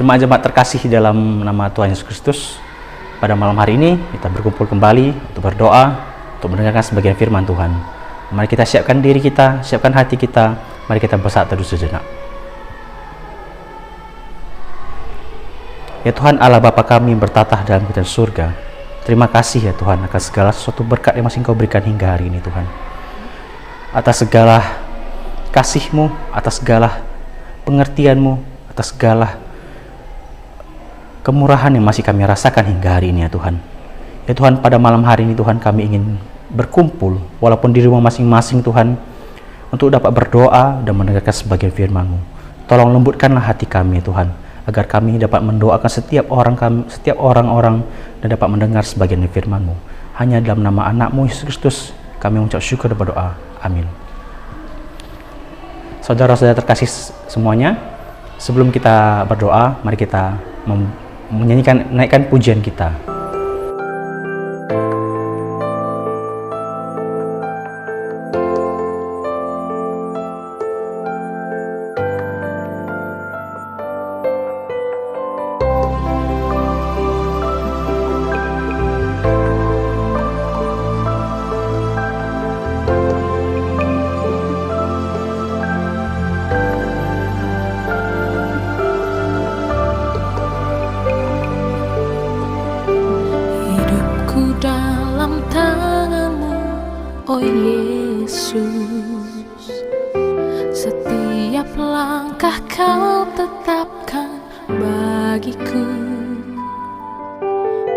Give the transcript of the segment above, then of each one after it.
Jemaat-jemaat terkasih dalam nama Tuhan Yesus Kristus, pada malam hari ini kita berkumpul kembali untuk berdoa, untuk mendengarkan sebagian firman Tuhan. Mari kita siapkan diri kita, siapkan hati kita, mari kita bersatu teduh sejenak. Ya Tuhan Allah Bapa kami bertatah dalam kerajaan surga, terima kasih ya Tuhan akan segala sesuatu berkat yang masih Engkau berikan hingga hari ini Tuhan. Atas segala kasih-Mu, atas segala pengertian-Mu, atas segala kemurahan yang masih kami rasakan hingga hari ini ya Tuhan. Ya Tuhan, pada malam hari ini Tuhan kami ingin berkumpul walaupun di rumah masing-masing Tuhan, untuk dapat berdoa dan mendengarkan sebagian firman-Mu. Tolong lembutkanlah hati kami ya Tuhan, agar kami dapat mendoakan setiap orang-orang dan dapat mendengar sebagian firman-Mu. Hanya dalam nama anak-Mu Yesus Kristus kami mengucap syukur dan berdoa. Amin. Saudara-saudara terkasih semuanya, sebelum kita berdoa, mari kita naikkan pujian kita. Oh Yesus, setiap langkah Kau tetapkan bagiku.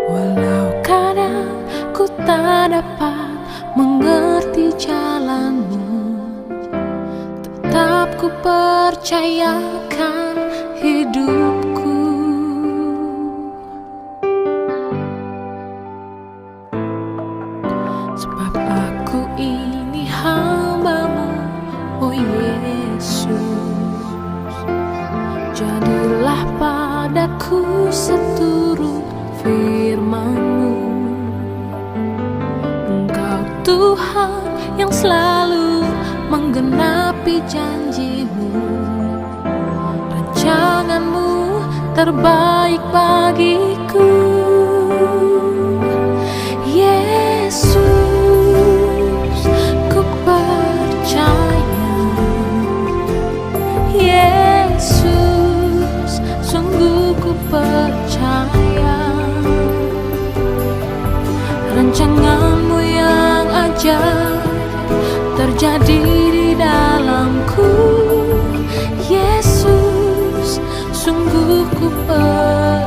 Walau kadang ku tak dapat mengerti jalan-Mu, tetap ku percayakan hidupku. Sebab aku ini hamba-Mu, oh Yesus. Jadilah padaku seturut firman-Mu. Engkau Tuhan yang selalu menggenapi janji-Mu. Rancangan-Mu terbaik bagiku. Yesus, ku percaya. Yesus, sungguh ku percaya. Rancangan-Mu yang ajaib terjadi di dalamku. Yesus, sungguh ku percaya.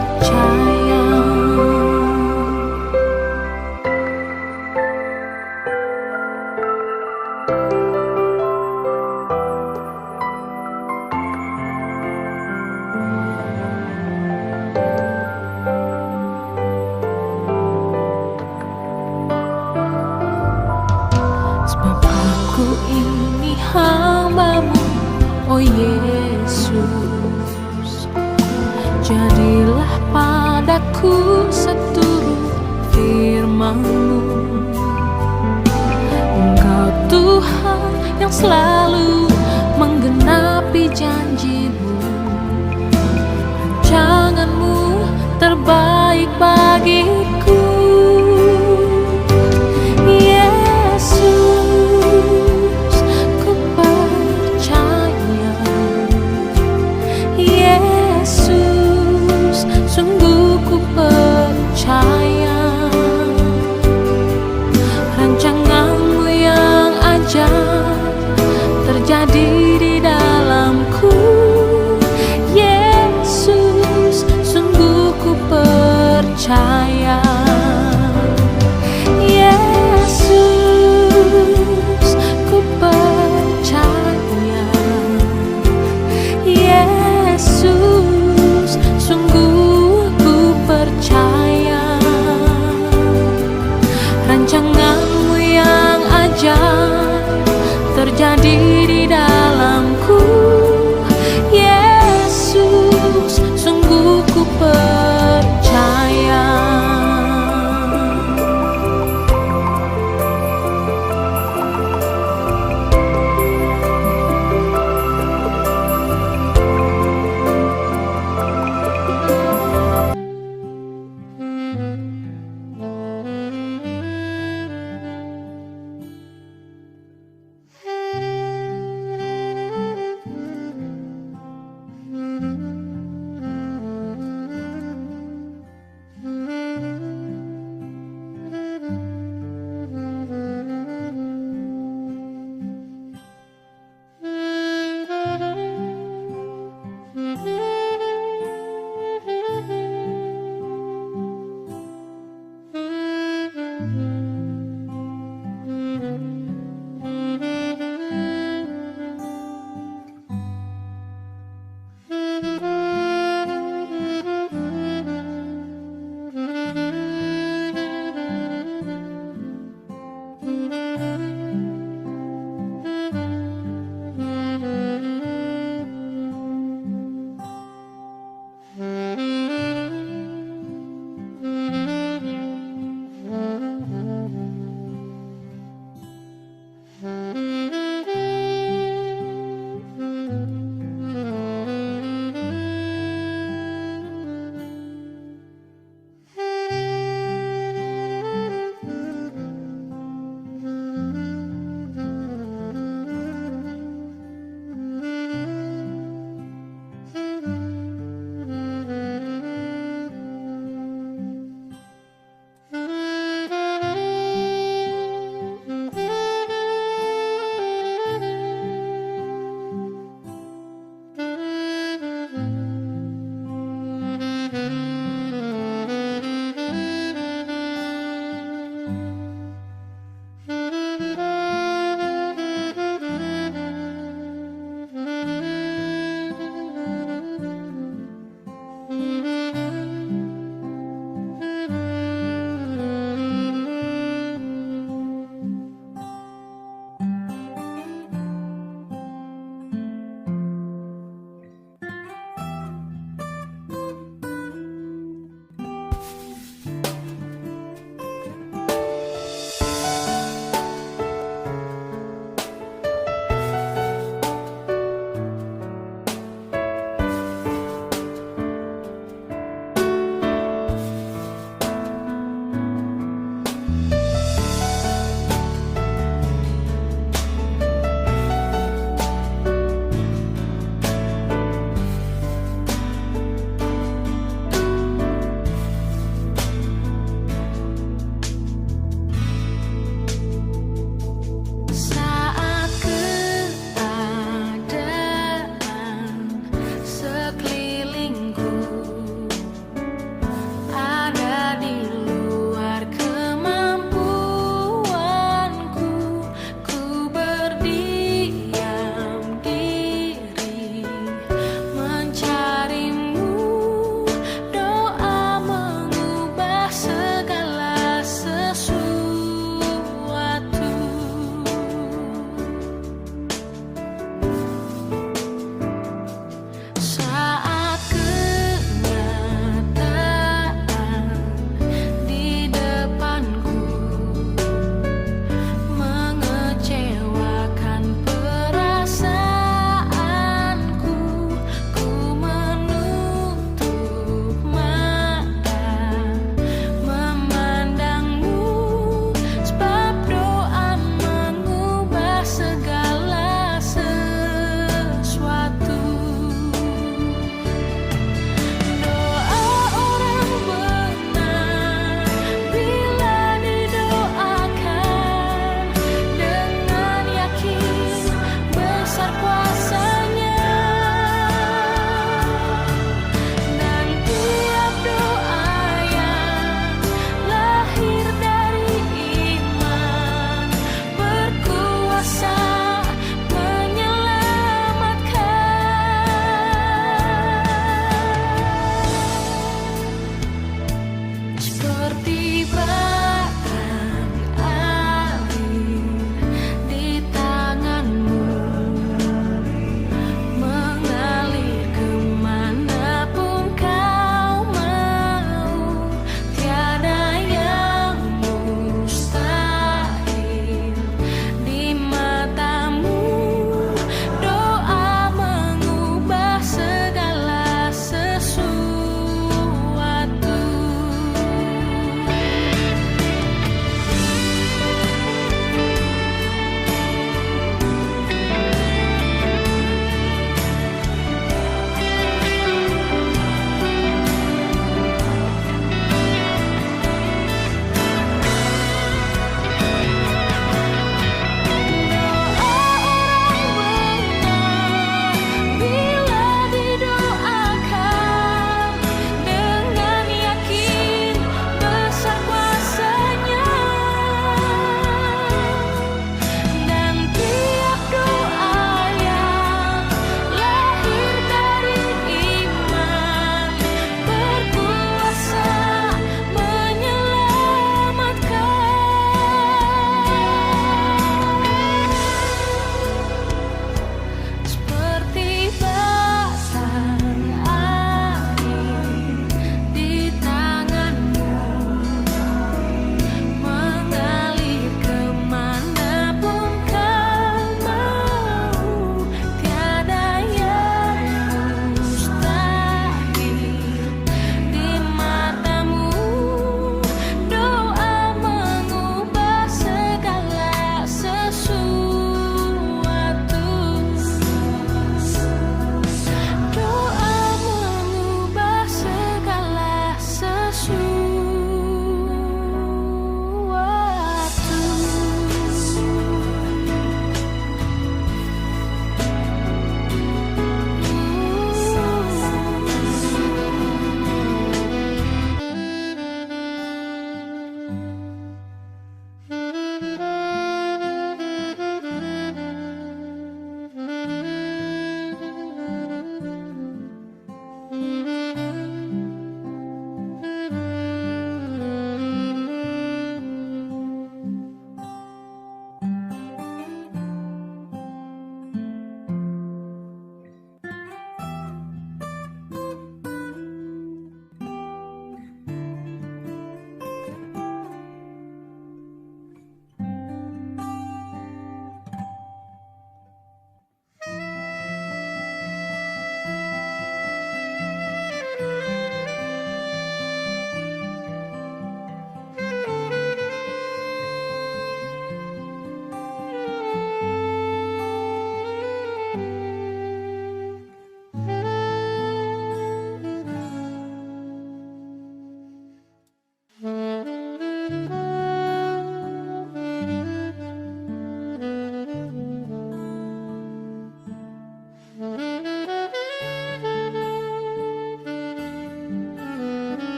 Sebab aku ini hamba-Mu, oh Yesus. Jadilah padaku seturut firman-Mu. Engkau Tuhan yang selalu menggenapi janji-Mu. Rancangan-Mu terbaik bagiku. Sungguh ku percaya. Rancangan-Mu yang ajaib terjadi di dalamku. Yesus, sungguh ku percaya. Yesus, ku percaya. Yesus, sungguh percaya. Rancangan-Mu yang ajaib terjadi di dalamku. Yesus, sungguh ku percaya.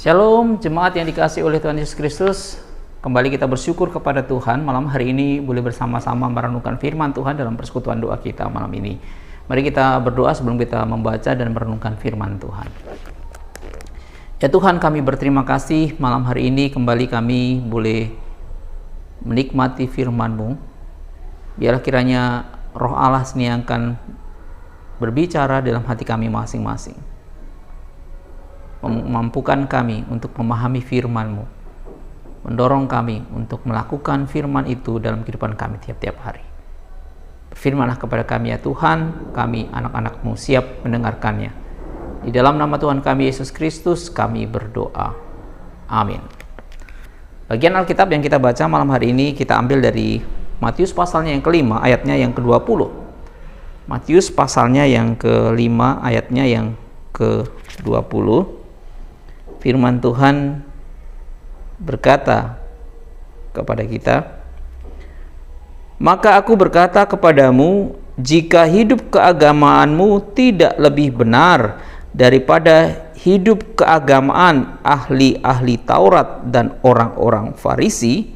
Shalom jemaat yang dikasihi oleh Tuhan Yesus Kristus. Kembali kita bersyukur kepada Tuhan malam hari ini boleh bersama-sama merenungkan firman Tuhan dalam persekutuan doa kita malam ini. Mari kita berdoa sebelum kita membaca dan merenungkan firman Tuhan. Ya Tuhan, kami berterima kasih malam hari ini kembali kami boleh menikmati firman-Mu. Biarlah kiranya Roh Allah sendiri yang akan berbicara dalam hati kami masing-masing. Memampukan kami untuk memahami firman-Mu, mendorong kami untuk melakukan firman itu dalam kehidupan kami tiap-tiap hari. Berfirmanlah kepada kami ya Tuhan, kami anak-anak-Mu siap mendengarkannya. Di dalam nama Tuhan kami Yesus Kristus kami berdoa. Amin. Bagian Alkitab yang kita baca malam hari ini kita ambil dari Matius pasalnya yang kelima ayatnya yang ke-20. Matius pasalnya yang kelima ayatnya yang ke-20. Firman Tuhan berkata kepada kita, "Maka aku berkata kepadamu, jika hidup keagamaanmu tidak lebih benar daripada hidup keagamaan ahli-ahli Taurat dan orang-orang Farisi,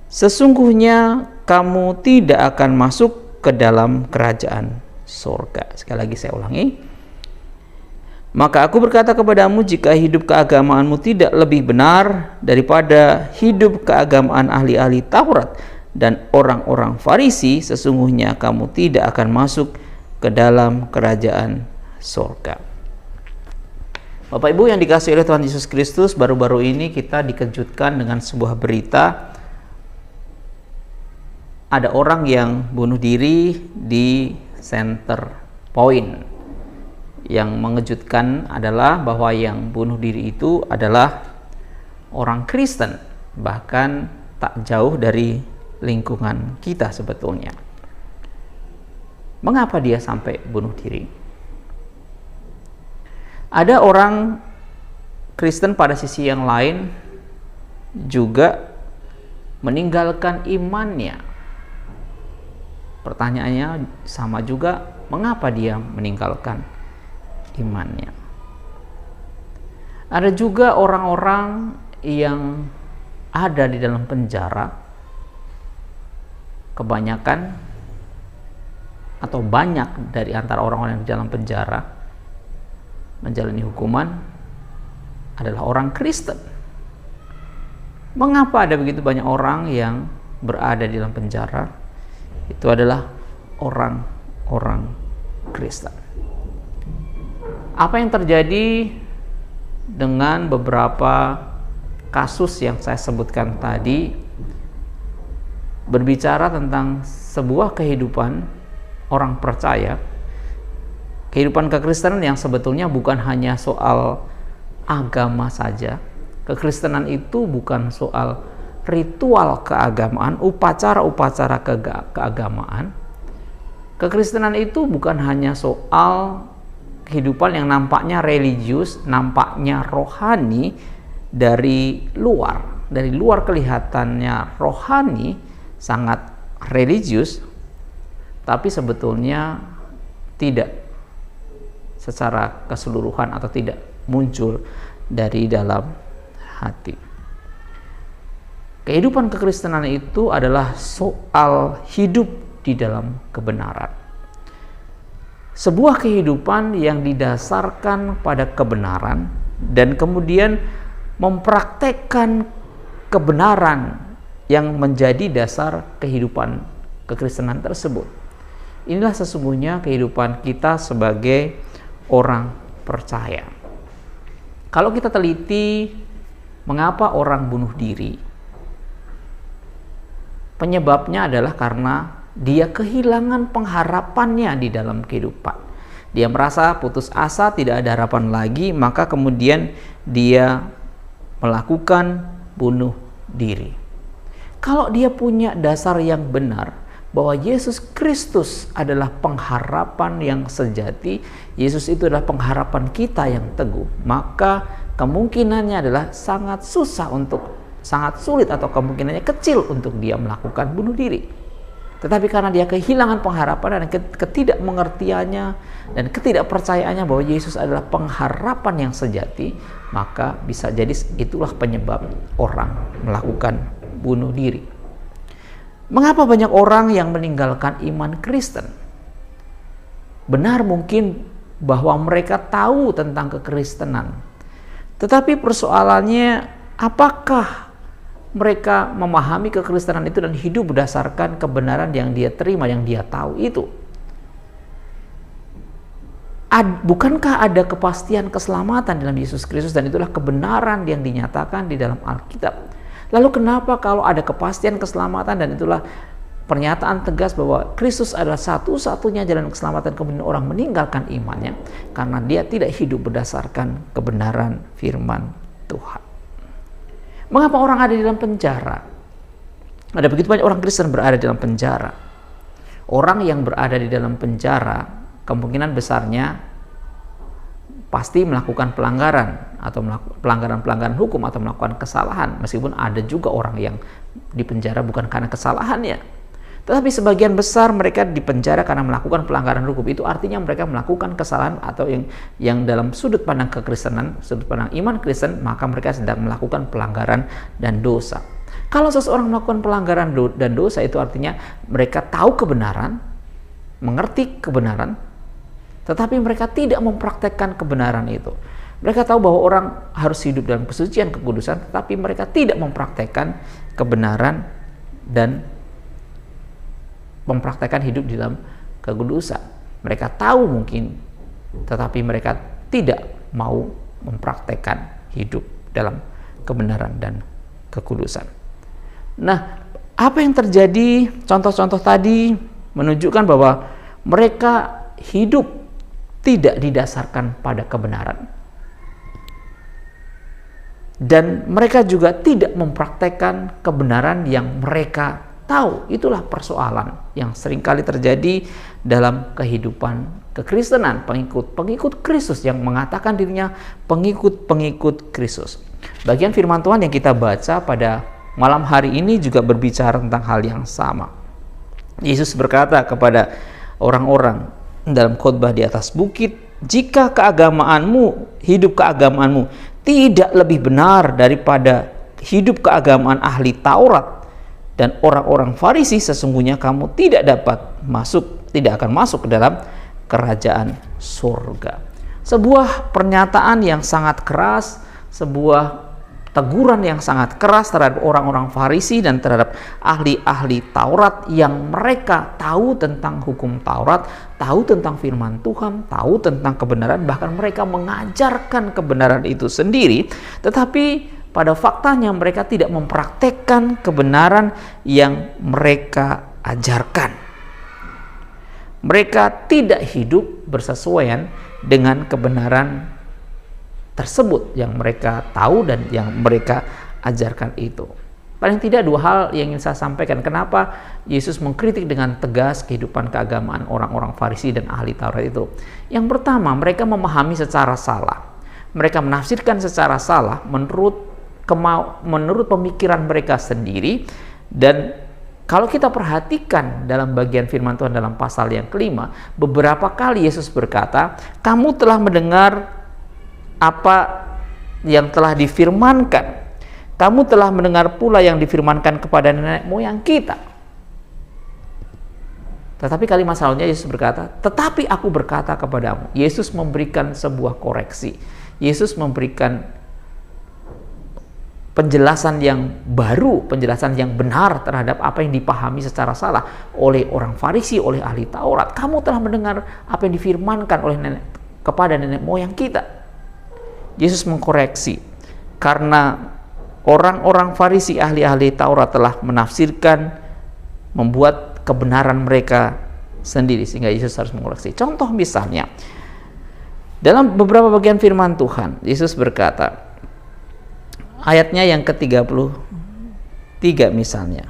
sesungguhnya kamu tidak akan masuk ke dalam kerajaan sorga." Sekali lagi saya ulangi. Maka aku berkata kepadamu, jika hidup keagamaanmu tidak lebih benar daripada hidup keagamaan ahli-ahli Taurat dan orang-orang Farisi, sesungguhnya kamu tidak akan masuk ke dalam kerajaan sorga. Bapak Ibu yang dikasihi oleh Tuhan Yesus Kristus, baru-baru ini kita dikejutkan dengan sebuah berita. Ada orang yang bunuh diri di Center Point. Yang mengejutkan adalah bahwa yang bunuh diri itu adalah orang Kristen, bahkan tak jauh dari lingkungan kita sebetulnya. Mengapa dia sampai bunuh diri? Ada orang Kristen pada sisi yang lain juga meninggalkan imannya. Pertanyaannya sama juga, mengapa dia meninggalkan imannya? Ada juga orang-orang yang ada di dalam penjara, kebanyakan atau banyak dari antara orang-orang yang di dalam penjara menjalani hukuman adalah orang Kristen. Mengapa ada begitu banyak orang yang berada di dalam penjara? Itu adalah orang-orang Kristen. Apa yang terjadi dengan beberapa kasus yang saya sebutkan tadi berbicara tentang sebuah kehidupan orang percaya, kehidupan kekristenan yang sebetulnya bukan hanya soal agama saja. Kekristenan itu bukan soal ritual keagamaan, upacara-upacara keagamaan. Kekristenan itu bukan hanya soal kehidupan yang nampaknya religius, nampaknya rohani dari luar. Dari luar kelihatannya rohani, sangat religius, tapi sebetulnya tidak secara keseluruhan atau tidak muncul dari dalam hati. Kehidupan kekristenan itu adalah soal hidup di dalam kebenaran. Sebuah kehidupan yang didasarkan pada kebenaran dan kemudian mempraktekkan kebenaran yang menjadi dasar kehidupan kekristenan tersebut. Inilah sesungguhnya kehidupan kita sebagai orang percaya. Kalau kita teliti mengapa orang bunuh diri, penyebabnya adalah karena dia kehilangan pengharapannya di dalam kehidupan. Dia merasa putus asa, tidak ada harapan lagi, maka kemudian dia melakukan bunuh diri. Kalau dia punya dasar yang benar bahwa Yesus Kristus adalah pengharapan yang sejati, Yesus itu adalah pengharapan kita yang teguh, maka kemungkinannya adalah sangat sulit atau kemungkinannya kecil untuk dia melakukan bunuh diri. Tetapi karena dia kehilangan pengharapan dan ketidakmengertiannya dan ketidakpercayaannya bahwa Yesus adalah pengharapan yang sejati, maka bisa jadi itulah penyebab orang melakukan bunuh diri. Mengapa banyak orang yang meninggalkan iman Kristen? Benar mungkin bahwa mereka tahu tentang kekristenan, tetapi persoalannya apakah mereka memahami kekristenan itu dan hidup berdasarkan kebenaran yang dia terima, yang dia tahu itu? Bukankah ada kepastian keselamatan dalam Yesus Kristus, dan itulah kebenaran yang dinyatakan di dalam Alkitab? Lalu kenapa kalau ada kepastian keselamatan dan itulah pernyataan tegas bahwa Kristus adalah satu-satunya jalan keselamatan, kemudian orang meninggalkan imannya karena dia tidak hidup berdasarkan kebenaran firman Tuhan? Mengapa orang ada di dalam penjara? Ada begitu banyak orang Kristen berada di dalam penjara. Orang yang berada di dalam penjara kemungkinan besarnya pasti melakukan pelanggaran atau pelanggaran hukum atau melakukan kesalahan, meskipun ada juga orang yang di penjara bukan karena kesalahannya. Tetapi sebagian besar mereka dipenjara karena melakukan pelanggaran hukum. Itu artinya mereka melakukan kesalahan atau yang dalam sudut pandang kekristenan, sudut pandang iman Kristen, maka mereka sedang melakukan pelanggaran dan dosa. Kalau seseorang melakukan pelanggaran dan dosa, itu artinya mereka tahu kebenaran, mengerti kebenaran, tetapi mereka tidak mempraktekkan kebenaran itu. Mereka tahu bahwa orang harus hidup dalam kesucian, kekudusan, tetapi mereka tidak mempraktekkan kebenaran dan mempraktekkan hidup di dalam kekudusan. Mereka tahu mungkin, tetapi mereka tidak mau mempraktekkan hidup dalam kebenaran dan kekudusan. Nah, apa yang terjadi? Contoh-contoh tadi menunjukkan bahwa mereka hidup tidak didasarkan pada kebenaran, dan mereka juga tidak mempraktekkan kebenaran yang mereka tahu. Itulah persoalan yang seringkali terjadi dalam kehidupan kekristenan, pengikut Kristus yang mengatakan dirinya pengikut Kristus. Bagian firman Tuhan yang kita baca pada malam hari ini juga berbicara tentang hal yang sama. Yesus berkata kepada orang-orang dalam khotbah di atas bukit, "Jika hidup keagamaanmu tidak lebih benar daripada hidup keagamaan ahli Taurat dan orang-orang Farisi, sesungguhnya kamu tidak akan masuk ke dalam kerajaan surga." Sebuah pernyataan yang sangat keras, sebuah teguran yang sangat keras terhadap orang-orang Farisi dan terhadap ahli-ahli Taurat yang mereka tahu tentang hukum Taurat, tahu tentang firman Tuhan, tahu tentang kebenaran, bahkan mereka mengajarkan kebenaran itu sendiri, tetapi pada faktanya mereka tidak mempraktekkan kebenaran yang mereka ajarkan. Mereka tidak hidup bersesuaian dengan kebenaran tersebut yang mereka tahu dan yang mereka ajarkan itu. Paling tidak dua hal yang ingin saya sampaikan. Kenapa Yesus mengkritik dengan tegas kehidupan keagamaan orang-orang Farisi dan ahli Taurat itu? Yang pertama, mereka memahami secara salah. Mereka menafsirkan secara salah menurut pemikiran mereka sendiri. Dan kalau kita perhatikan dalam bagian firman Tuhan dalam pasal yang kelima, beberapa kali Yesus berkata, "Kamu telah mendengar apa yang telah difirmankan. Kamu telah mendengar pula yang difirmankan kepada nenek moyang kita." Tetapi kalimat selanjutnya Yesus berkata, "Tetapi aku berkata kepadamu." Yesus memberikan sebuah koreksi. Yesus memberikan penjelasan yang baru, penjelasan yang benar terhadap apa yang dipahami secara salah oleh orang Farisi, oleh ahli Taurat. Kamu telah mendengar apa yang difirmankan kepada nenek moyang kita. Yesus mengkoreksi karena orang-orang Farisi, ahli-ahli Taurat telah menafsirkan, membuat kebenaran mereka sendiri, sehingga Yesus harus mengoreksi. Contoh misalnya, dalam beberapa bagian firman Tuhan, Yesus berkata, ayatnya yang ke-33 misalnya,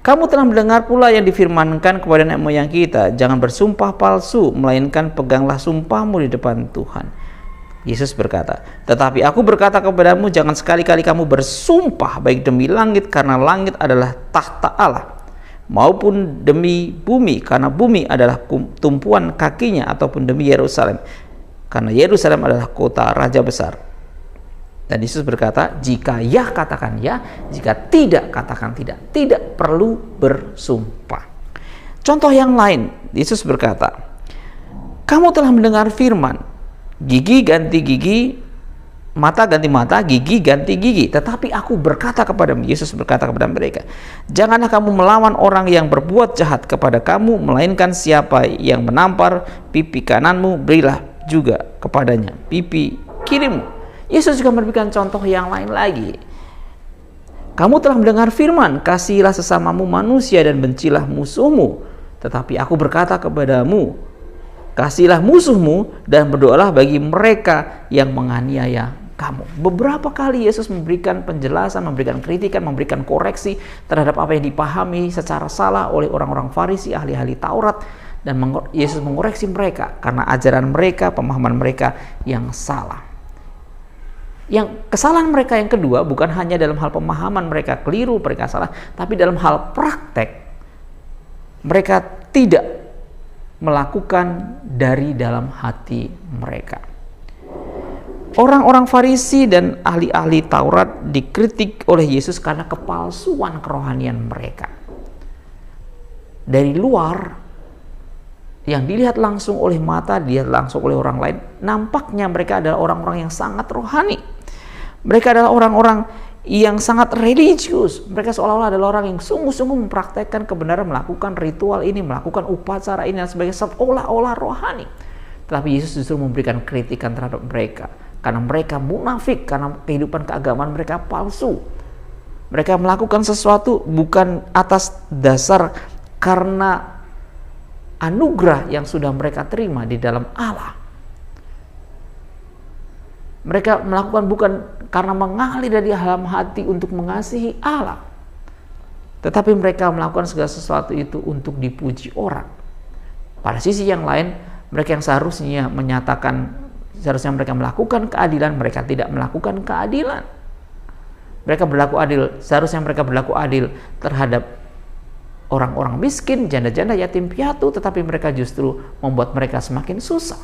"Kamu telah mendengar pula yang difirmankan kepada nenek moyang kita, jangan bersumpah palsu, melainkan peganglah sumpahmu di depan Tuhan." Yesus berkata, tetapi aku berkata kepadamu, jangan sekali-kali kamu bersumpah baik demi langit, karena langit adalah tahta Allah, maupun demi bumi, karena bumi adalah tumpuan kakinya, ataupun demi Yerusalem, karena Yerusalem adalah kota raja besar. Dan Yesus berkata, jika ya katakan ya, jika tidak katakan tidak. Tidak perlu bersumpah. Contoh yang lain, Yesus berkata, kamu telah mendengar firman, gigi ganti gigi, mata ganti mata, gigi ganti gigi. Tetapi aku berkata kepadamu, Yesus berkata kepada mereka, janganlah kamu melawan orang yang berbuat jahat kepada kamu, melainkan siapa yang menampar pipi kananmu, berilah juga kepadanya pipi kirimu. Yesus juga memberikan contoh yang lain lagi. Kamu telah mendengar firman, kasihilah sesamamu manusia dan bencilah musuhmu. Tetapi aku berkata kepadamu, kasihilah musuhmu dan berdoalah bagi mereka yang menganiaya kamu. Beberapa kali Yesus memberikan penjelasan, memberikan kritikan, memberikan koreksi terhadap apa yang dipahami secara salah oleh orang-orang Farisi, ahli-ahli Taurat, dan Yesus mengoreksi mereka karena ajaran mereka, pemahaman mereka yang salah. Yang kesalahan mereka yang kedua bukan hanya dalam hal pemahaman mereka keliru, mereka salah, tapi dalam hal praktek mereka tidak melakukan dari dalam hati mereka. Orang-orang Farisi dan ahli-ahli Taurat dikritik oleh Yesus karena kepalsuan kerohanian mereka. Dari luar, yang dilihat langsung oleh mata, dilihat langsung oleh orang lain, nampaknya mereka adalah orang-orang yang sangat rohani. Mereka adalah orang-orang yang sangat religius. Mereka seolah-olah adalah orang yang sungguh-sungguh mempraktekkan kebenaran, melakukan ritual ini, melakukan upacara ini dan sebagainya, seolah-olah rohani. Tetapi Yesus justru memberikan kritikan terhadap mereka karena mereka munafik, karena kehidupan keagamaan mereka palsu. Mereka melakukan sesuatu bukan atas dasar karena anugerah yang sudah mereka terima di dalam Allah. Mereka melakukan bukan karena mengalir dari dalam hati untuk mengasihi Allah, tetapi mereka melakukan segala sesuatu itu untuk dipuji orang. Pada sisi yang lain, mereka yang seharusnya mereka melakukan keadilan, mereka tidak melakukan keadilan. Mereka berlaku adil, seharusnya mereka berlaku adil terhadap orang-orang miskin, janda-janda, yatim piatu, tetapi mereka justru membuat mereka semakin susah.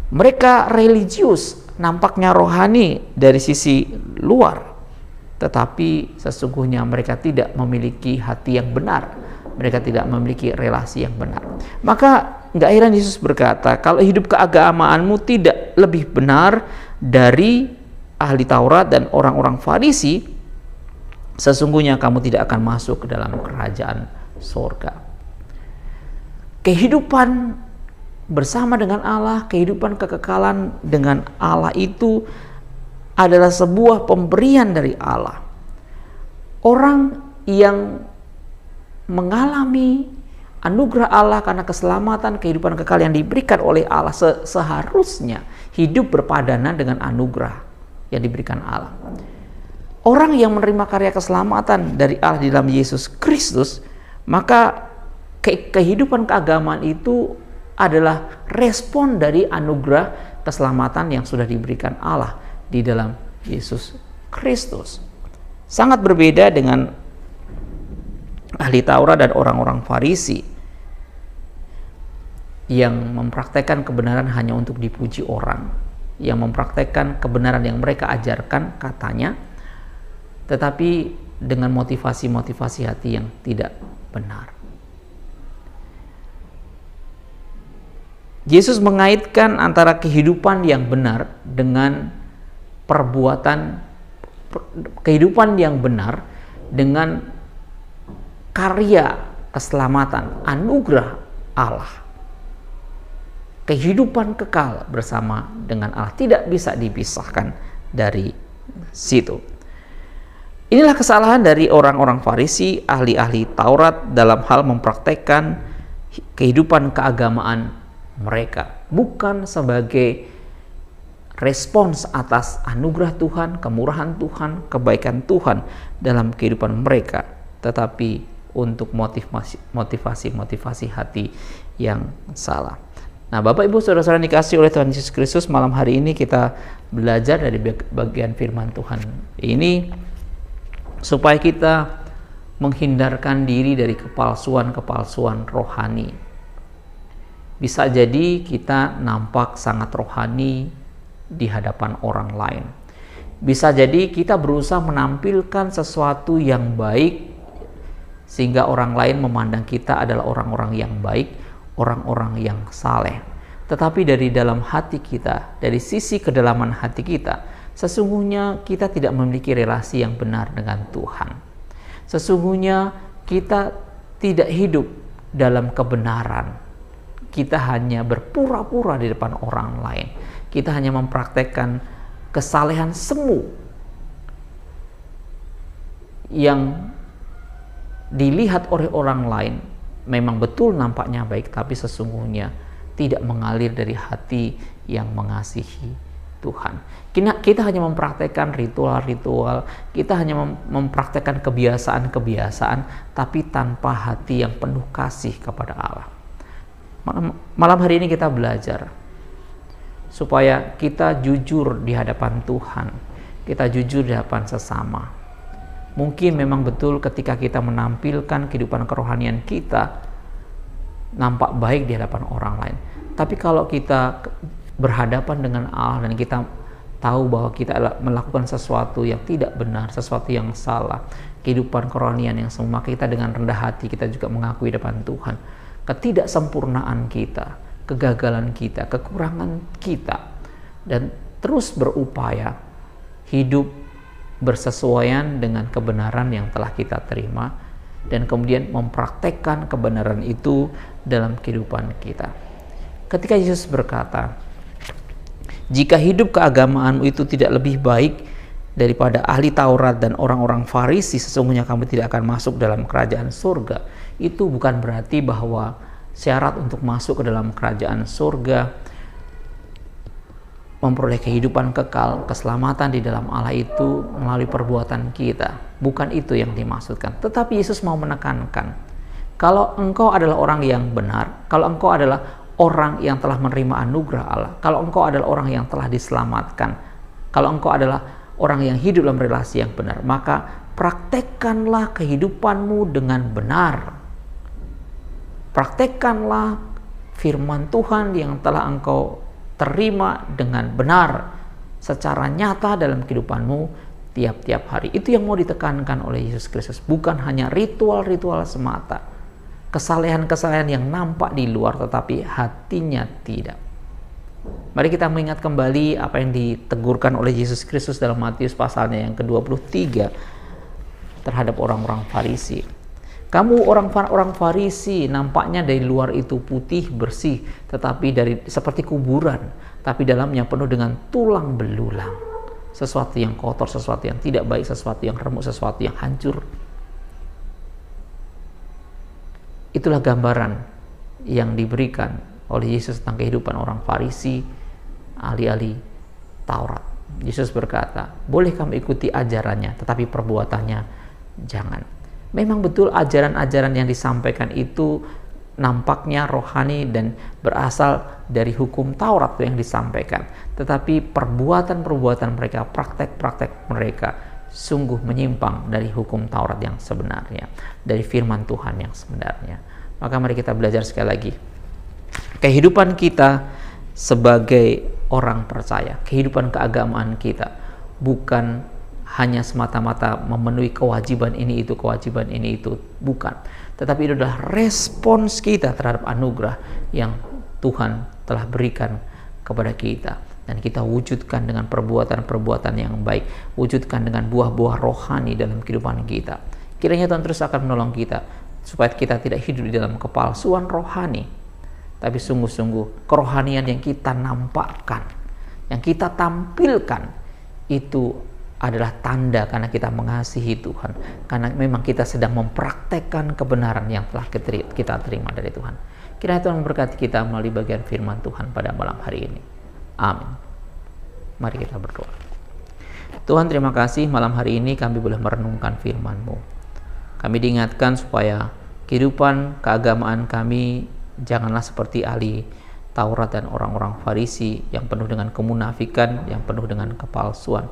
Mereka religius, nampaknya rohani dari sisi luar, tetapi sesungguhnya mereka tidak memiliki hati yang benar. Mereka tidak memiliki relasi yang benar. Maka nggak heran Yesus berkata, kalau hidup keagamaanmu tidak lebih benar dari ahli Taurat dan orang-orang Farisi, sesungguhnya kamu tidak akan masuk ke dalam kerajaan surga. Kehidupan bersama dengan Allah, kehidupan kekekalan dengan Allah itu adalah sebuah pemberian dari Allah. Orang yang mengalami anugerah Allah karena keselamatan, kehidupan kekal yang diberikan oleh Allah, seharusnya hidup berpadanan dengan anugerah yang diberikan Allah. Orang yang menerima karya keselamatan dari Allah di dalam Yesus Kristus, maka kehidupan keagamaan itu adalah respon dari anugerah keselamatan yang sudah diberikan Allah di dalam Yesus Kristus. Sangat berbeda dengan ahli Taurat dan orang-orang Farisi yang mempraktekkan kebenaran hanya untuk dipuji orang, yang mempraktekkan kebenaran yang mereka ajarkan katanya, tetapi dengan motivasi-motivasi hati yang tidak benar. Yesus mengaitkan antara kehidupan yang benar dengan kehidupan yang benar dengan karya keselamatan, anugerah Allah. Kehidupan kekal bersama dengan Allah tidak bisa dipisahkan dari situ. Inilah kesalahan dari orang-orang Farisi, ahli-ahli Taurat dalam hal mempraktekkan kehidupan keagamaan mereka, bukan sebagai respons atas anugerah Tuhan, kemurahan Tuhan, kebaikan Tuhan dalam kehidupan mereka, tetapi untuk motivasi hati yang salah. Nah, Bapak Ibu Saudara-saudara dikasih oleh Tuhan Yesus Kristus, malam hari ini kita belajar dari bagian firman Tuhan ini supaya kita menghindarkan diri dari kepalsuan-kepalsuan rohani. Bisa jadi kita nampak sangat rohani di hadapan orang lain. Bisa jadi kita berusaha menampilkan sesuatu yang baik sehingga orang lain memandang kita adalah orang-orang yang baik, orang-orang yang saleh. Tetapi dari dalam hati kita, dari sisi kedalaman hati kita, sesungguhnya kita tidak memiliki relasi yang benar dengan Tuhan. Sesungguhnya kita tidak hidup dalam kebenaran. Kita hanya berpura-pura di depan orang lain. Kita hanya mempraktekkan kesalehan semu yang dilihat oleh orang lain memang betul nampaknya baik, tapi sesungguhnya tidak mengalir dari hati yang mengasihi Tuhan. Kita hanya mempraktekkan ritual-ritual, kita hanya mempraktekkan kebiasaan-kebiasaan, tapi tanpa hati yang penuh kasih kepada Allah. Malam hari ini kita belajar supaya kita jujur di hadapan Tuhan, kita jujur di hadapan sesama. Mungkin memang betul ketika kita menampilkan kehidupan kerohanian kita nampak baik di hadapan orang lain. Tapi kalau kita berhadapan dengan Allah dan kita tahu bahwa kita melakukan sesuatu yang tidak benar, sesuatu yang salah, kehidupan kerohanian yang semua, kita dengan rendah hati kita juga mengakui di depan Tuhan ketidaksempurnaan kita, kegagalan kita, kekurangan kita, dan terus berupaya hidup bersesuaian dengan kebenaran yang telah kita terima dan kemudian mempraktekkan kebenaran itu dalam kehidupan kita. Ketika Yesus berkata, "Jika hidup keagamaanmu itu tidak lebih baik daripada ahli Taurat dan orang-orang Farisi, sesungguhnya kamu tidak akan masuk dalam kerajaan surga." Itu bukan berarti bahwa syarat untuk masuk ke dalam kerajaan surga, memperoleh kehidupan kekal, keselamatan di dalam Allah itu melalui perbuatan kita. Bukan itu yang dimaksudkan. Tetapi Yesus mau menekankan, kalau engkau adalah orang yang benar, kalau engkau adalah orang yang telah menerima anugerah Allah, kalau engkau adalah orang yang telah diselamatkan, kalau engkau adalah orang yang hidup dalam relasi yang benar, maka praktekkanlah kehidupanmu dengan benar. Praktekkanlah firman Tuhan yang telah engkau terima dengan benar secara nyata dalam kehidupanmu tiap-tiap hari. Itu yang mau ditekankan oleh Yesus Kristus, bukan hanya ritual-ritual semata, kesalehan-kesalehan yang nampak di luar tetapi hatinya tidak. Mari kita mengingat kembali apa yang ditegurkan oleh Yesus Kristus dalam Matius pasalnya yang ke-23 terhadap orang-orang Farisi. Kamu orang Farisi, nampaknya dari luar itu putih bersih, tetapi seperti kuburan, tapi dalamnya penuh dengan tulang belulang. Sesuatu yang kotor, sesuatu yang tidak baik, sesuatu yang remuk, sesuatu yang hancur. Itulah gambaran yang diberikan oleh Yesus tentang kehidupan orang Farisi, ahli-ahli Taurat. Yesus berkata, boleh kamu ikuti ajarannya, tetapi perbuatannya jangan. Memang betul ajaran-ajaran yang disampaikan itu nampaknya rohani dan berasal dari hukum Taurat yang disampaikan. Tetapi perbuatan-perbuatan mereka, praktek-praktek mereka sungguh menyimpang dari hukum Taurat yang sebenarnya, dari firman Tuhan yang sebenarnya. Maka mari kita belajar sekali lagi. Kehidupan kita sebagai orang percaya, kehidupan keagamaan kita bukan hanya semata-mata memenuhi kewajiban ini itu, bukan. Tetapi itu adalah respons kita terhadap anugerah yang Tuhan telah berikan kepada kita. Dan kita wujudkan dengan perbuatan-perbuatan yang baik, wujudkan dengan buah-buah rohani dalam kehidupan kita. Kiranya Tuhan terus akan menolong kita, supaya kita tidak hidup di dalam kepalsuan rohani, tapi sungguh-sungguh kerohanian yang kita nampakkan, yang kita tampilkan, itu adalah tanda karena kita mengasihi Tuhan, karena memang kita sedang mempraktekkan kebenaran yang telah kita terima dari Tuhan. Kiranya Tuhan memberkati kita melalui bagian firman Tuhan pada malam hari ini. Amin. Mari kita berdoa. Tuhan, terima kasih malam hari ini kami boleh merenungkan firman-Mu. Kami diingatkan supaya kehidupan keagamaan kami janganlah seperti ahli Taurat dan orang-orang Farisi yang penuh dengan kemunafikan, yang penuh dengan kepalsuan.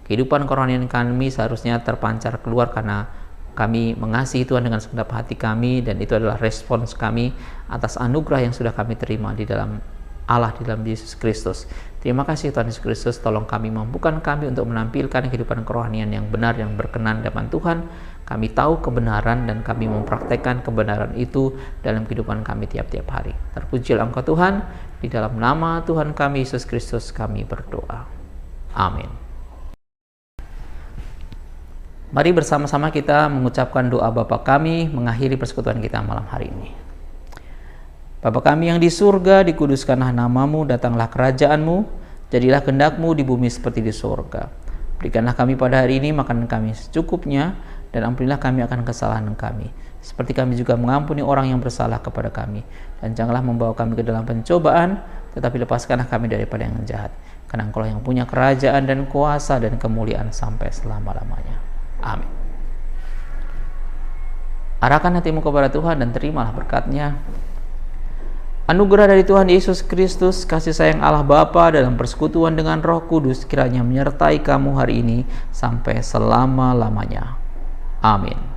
Kehidupan kerohanian kami seharusnya terpancar keluar karena kami mengasihi Tuhan dengan segenap hati kami, dan itu adalah respons kami atas anugerah yang sudah kami terima di dalam Allah, di dalam Yesus Kristus. Terima kasih Tuhan Yesus Kristus, tolong kami, mampukan kami untuk menampilkan kehidupan kerohanian yang benar, yang berkenan di hadapan Tuhan. Kami tahu kebenaran dan kami mempraktekkan kebenaran itu dalam kehidupan kami tiap-tiap hari. Terpujilah Engkau Tuhan, di dalam nama Tuhan kami Yesus Kristus kami berdoa. Amin. Mari bersama-sama kita mengucapkan doa Bapa kami mengakhiri persekutuan kita malam hari ini. Bapa kami yang di surga, dikuduskanlah namamu, datanglah kerajaan-Mu, jadilah kehendak-Mu di bumi seperti di surga. Berikanlah kami pada hari ini makanan kami secukupnya, dan ampunilah kami akan kesalahan kami, seperti kami juga mengampuni orang yang bersalah kepada kami. Dan janganlah membawa kami ke dalam pencobaan, tetapi lepaskanlah kami daripada yang jahat. Karena Engkau yang punya kerajaan dan kuasa dan kemuliaan sampai selama-lamanya. Amin. Arahkan hatimu kepada Tuhan dan terimalah berkat-Nya. Anugerah dari Tuhan Yesus Kristus, kasih sayang Allah Bapa dalam persekutuan dengan Roh Kudus kiranya menyertai kamu hari ini sampai selama-lamanya. Amin.